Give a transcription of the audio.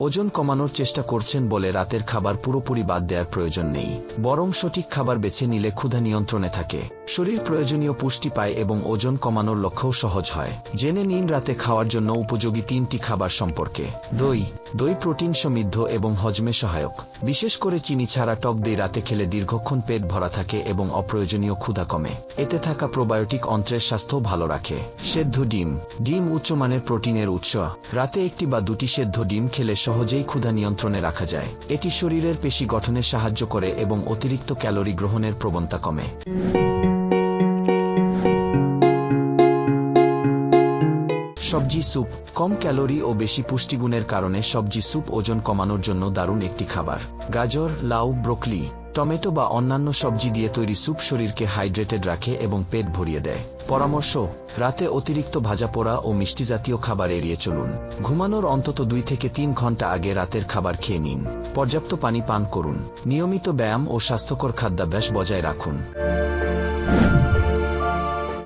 ওজন কমানোর চেষ্টা করছেন বলে রাতের খাবার পুরোপুরি বাদ দেওয়ার প্রয়োজন নেই, বরং সঠিক খাবার বেছে নিলে ক্ষুধা নিয়ন্ত্রণে থাকে, শরীর প্রয়োজনীয় পুষ্টি পায় এবং ওজন কমানোর লক্ষ্যও সহজ হয়। জেনে নিন রাতে খাওয়ার জন্য উপযোগী 3টি খাবার সম্পর্কে। দই। দই প্রোটিন সমৃদ্ধ এবং হজমে সহায়ক। বিশেষ করে চিনি ছাড়া টক দই রাতে খেলে দীর্ঘক্ষণ পেট ভরা থাকে এবং অপ্রয়োজনীয় ক্ষুধা কমে। এতে থাকা প্রোবায়োটিক অন্ত্রের স্বাস্থ্যও ভালো রাখে। সেদ্ধ ডিম। ডিম উচ্চমানের প্রোটিনের উৎস। রাতে 1টি বা 2টি সেদ্ধ ডিম খেলে সহজেই ক্ষুধা নিয়ন্ত্রণে রাখা যায়। এটি শরীরের পেশি গঠনে সাহায্য করে এবং অতিরিক্ত ক্যালোরি গ্রহণের প্রবণতা কমে। সবজি স্যুপ। কম ক্যালোরি ও বেশি পুষ্টিগুণের কারণে সবজি স্যুপ ওজন কমানোর জন্য দারুণ একটি খাবার। গাজর, লাউ, ব্রোকলি, টমেটো বা অন্যান্য সবজি দিয়ে তৈরি স্যুপ শরীরকে হাইড্রেটেড রাখে এবং পেট ভরিয়ে দেয়। পরামর্শ: রাতে অতিরিক্ত ভাজাপোড়া ও মিষ্টি জাতীয় খাবার এড়িয়ে চলুন। ঘুমানোর অন্তত 2 থেকে 3 ঘন্টা আগে রাতের খাবার খেয়ে নিন। পর্যাপ্ত পানি পান করুন। নিয়মিত ব্যায়াম ও স্বাস্থ্যকর খাদ্যাভ্যাস বজায় রাখুন।